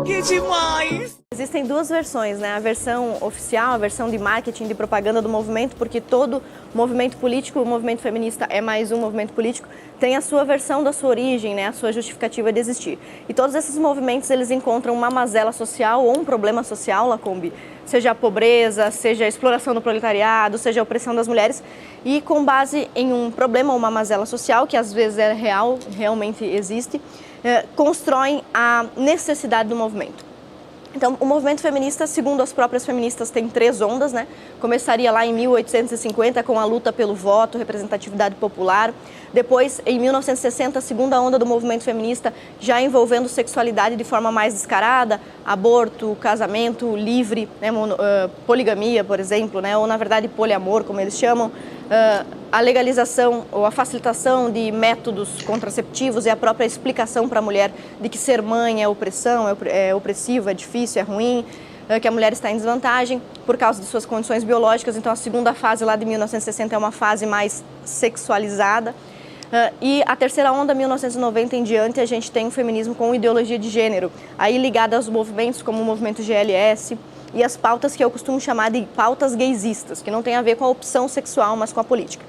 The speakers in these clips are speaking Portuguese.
Que demais! Existem duas versões, né? A versão oficial, a versão de marketing, de propaganda do movimento, porque todo movimento político, o movimento feminista é mais um movimento político, tem a sua versão da sua origem, né? A sua justificativa de existir. E todos esses movimentos, eles encontram uma mazela social ou um problema social, Lacombe, seja a pobreza, seja a exploração do proletariado, seja a opressão das mulheres, e com base em um problema ou uma mazela social, que às vezes é real, realmente existe, constroem a necessidade do movimento. Então, o movimento feminista, segundo as próprias feministas, tem 3 ondas, né? Começaria lá em 1850 com a luta pelo voto, representatividade popular. Depois, em 1960, a segunda onda do movimento feminista, já envolvendo sexualidade de forma mais descarada, aborto, casamento livre, né? Poligamia, por exemplo, né? Ou, na verdade, poliamor, como eles chamam. A legalização ou a facilitação de métodos contraceptivos e a própria explicação para a mulher de que ser mãe é opressão, é opressivo, é difícil, é ruim, que a mulher está em desvantagem por causa de suas condições biológicas. Então, a segunda fase lá de 1960 é uma fase mais sexualizada. E a terceira onda, 1990 em diante, a gente tem o feminismo com ideologia de gênero, aí ligada aos movimentos como o movimento GLS, e as pautas que eu costumo chamar de pautas gaysistas, que não tem a ver com a opção sexual, mas com a política.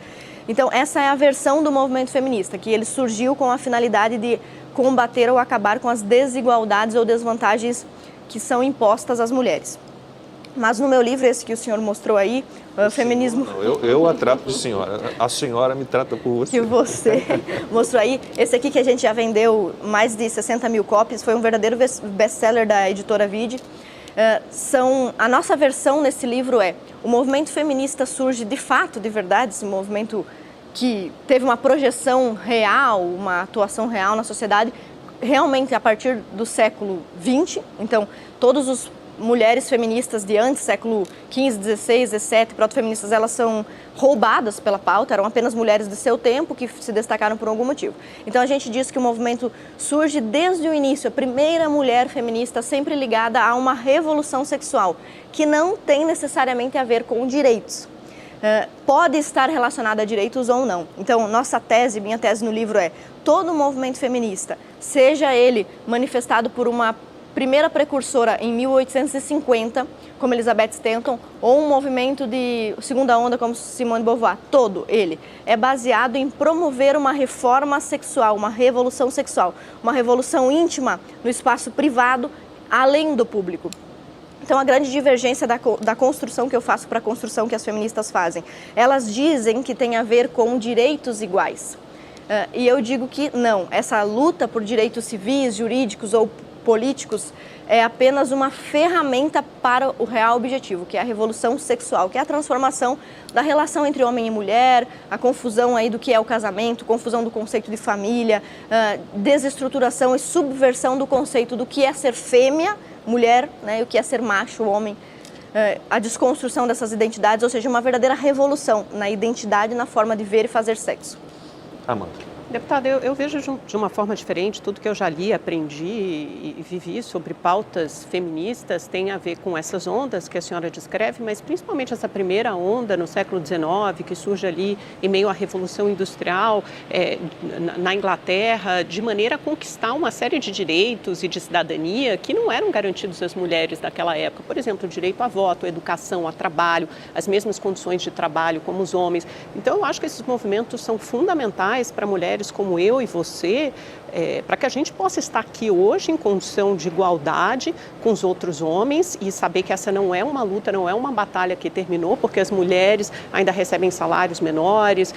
Então, essa é a versão do movimento feminista, que ele surgiu com a finalidade de combater ou acabar com as desigualdades ou desvantagens que são impostas às mulheres. Mas no meu livro, esse que o senhor mostrou aí, o feminismo... Eu a trato de senhora, a senhora me trata por você. Que você mostrou aí, esse aqui que a gente já vendeu mais de 60 mil cópias, foi um verdadeiro best-seller da editora Vide. A nossa versão nesse livro é: o movimento feminista surge de fato, de verdade, esse movimento que teve uma projeção real, uma atuação real na sociedade, realmente a partir do século XX. Então, todos os mulheres feministas de antes, século XV, XVI, XVII, proto-feministas, elas são roubadas pela pauta, eram apenas mulheres de seu tempo que se destacaram por algum motivo. Então a gente diz que o movimento surge desde o início, a primeira mulher feminista sempre ligada a uma revolução sexual, que não tem necessariamente a ver com direitos. Pode estar relacionada a direitos ou não. Então, nossa tese, minha tese no livro é: todo movimento feminista, seja ele manifestado por uma primeira precursora em 1850, como Elizabeth Stanton, ou um movimento de segunda onda como Simone de Beauvoir, todo ele é baseado em promover uma reforma sexual, uma revolução sexual, uma revolução íntima no espaço privado, além do público. Então, a grande divergência da construção que eu faço para a construção que as feministas fazem, elas dizem que tem a ver com direitos iguais. E eu digo que não, essa luta por direitos civis, jurídicos ou políticos é apenas uma ferramenta para o real objetivo, que é a revolução sexual, que é a transformação da relação entre homem e mulher, a confusão aí do que é o casamento, confusão do conceito de família, desestruturação e subversão do conceito do que é ser fêmea, mulher, né, e o que é ser macho, homem, a desconstrução dessas identidades, ou seja, uma verdadeira revolução na identidade e na forma de ver e fazer sexo. Amanda. Deputada, eu vejo de uma forma diferente. Tudo que eu já li, aprendi e vivi sobre pautas feministas tem a ver com essas ondas que a senhora descreve, mas principalmente essa primeira onda no século XIX, que surge ali em meio à Revolução Industrial na Inglaterra, de maneira a conquistar uma série de direitos e de cidadania que não eram garantidos às mulheres daquela época. Por exemplo, o direito a voto, a educação, a trabalho, as mesmas condições de trabalho como os homens. Então, eu acho que esses movimentos são fundamentais para mulheres como eu e você, para que a gente possa estar aqui hoje em condição de igualdade com os outros homens e saber que essa não é uma luta, não é uma batalha que terminou, porque as mulheres ainda recebem salários menores,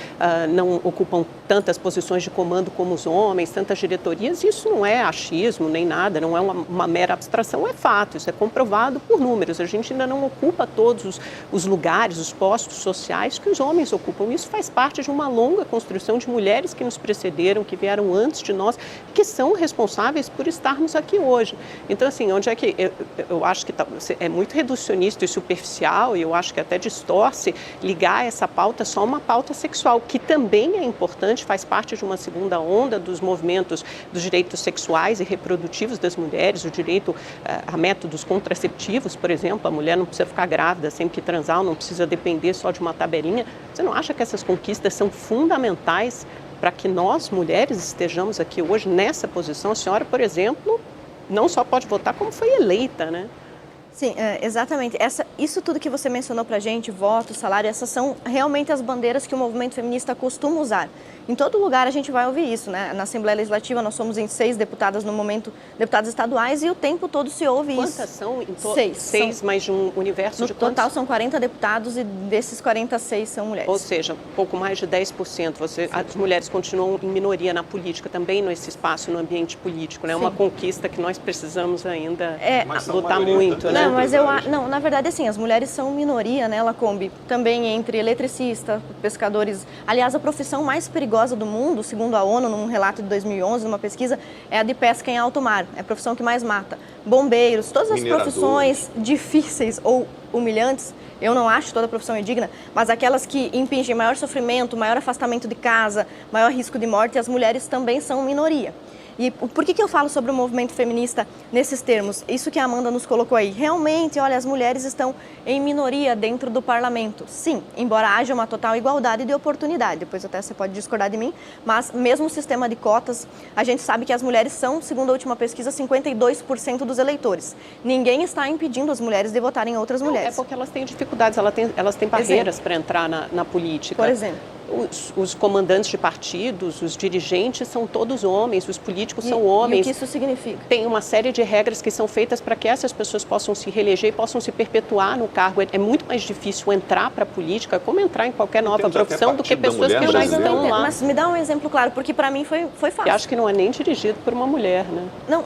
não ocupam tantas posições de comando como os homens, tantas diretorias. Isso não é achismo nem nada, não é uma mera abstração, é fato, isso é comprovado por números. A gente ainda não ocupa todos os lugares, os postos sociais que os homens ocupam. Isso faz parte de uma longa construção de mulheres que nos precederam, que vieram antes de nós, que são responsáveis por estarmos aqui hoje. Então, assim, onde é que eu acho que é muito reducionista e superficial, e eu acho que até distorce ligar essa pauta só a uma pauta sexual, que também é importante, faz parte de uma segunda onda dos movimentos dos direitos sexuais e reprodutivos das mulheres, o direito a métodos contraceptivos, por exemplo, a mulher não precisa ficar grávida sempre que transar, não precisa depender só de uma tabelinha. Você não acha que essas conquistas são fundamentais para que nós, mulheres, estejamos aqui hoje nessa posição? A senhora, por exemplo, não só pode votar, como foi eleita, né? Sim, exatamente. Isso tudo que você mencionou pra gente, voto, salário, essas são realmente as bandeiras que o movimento feminista costuma usar. Em todo lugar a gente vai ouvir isso, né? Na Assembleia Legislativa nós somos em 6 deputadas no momento, deputadas estaduais, e o tempo todo se ouve isso. Quantas são? 6. 6, mas de um universo de No quantos? total são 40 deputados e desses 46 são mulheres. Ou seja, pouco mais de 10%. As mulheres continuam em minoria na política, também nesse espaço, no ambiente político, né? É uma conquista que nós precisamos ainda lutar muito, né? Não, não, na verdade, assim, as mulheres são minoria, né, Lacombe? Também entre eletricistas, pescadores. Aliás, a profissão mais perigosa do mundo, segundo a ONU, num relato de 2011, numa pesquisa, é a de pesca em alto mar. É a profissão que mais mata. Bombeiros, todas as profissões difíceis ou humilhantes, eu não acho toda profissão indigna, mas aquelas que impingem maior sofrimento, maior afastamento de casa, maior risco de morte, as mulheres também são minoria. E por que eu falo sobre o movimento feminista nesses termos? Isso que a Amanda nos colocou aí. Realmente, olha, as mulheres estão em minoria dentro do parlamento. Sim, embora haja uma total igualdade de oportunidade. Depois até você pode discordar de mim, mas mesmo o sistema de cotas, a gente sabe que as mulheres são, segundo a última pesquisa, 52% dos eleitores. Ninguém está impedindo as mulheres de votarem em outras mulheres. É porque elas têm dificuldades, elas têm barreiras para entrar na política. Por exemplo. Os comandantes de partidos, os dirigentes são todos homens, os políticos são homens. E o que isso significa? Tem uma série de regras que são feitas para que essas pessoas possam se reeleger e possam se perpetuar no cargo. É muito mais difícil entrar para a política, como entrar em qualquer nova profissão, do que pessoas que já estão lá. Mas me dá um exemplo claro, porque para mim foi fácil. Eu acho que não é nem dirigido por uma mulher, né? Não,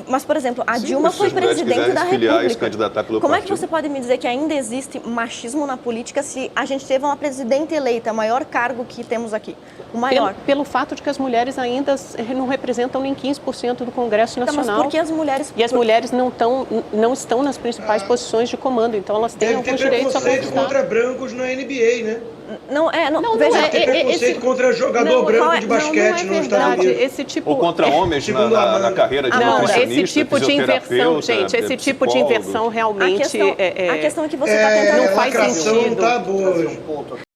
mas por exemplo, a Dilma foi presidente da República. Como é que você pode me dizer que ainda existe machismo na política se a gente teve uma presidente eleita, maior cargo que temos aqui, o maior? Pelo fato de que as mulheres ainda não representam nem 15% do Congresso Nacional. Então, mas por que as mulheres... E as mulheres não estão nas principais posições de comando, então elas têm alguns direitos a conquistar. Contra brancos na NBA, né? Veja, tem preconceito contra jogador branco de basquete nos Estados Unidos. Esse tipo, ou contra homens na carreira de nutricionista, esse tipo de inversão, gente, esse tipo de inversão realmente a questão é que você está tentando... não faz sentido. Tá boa.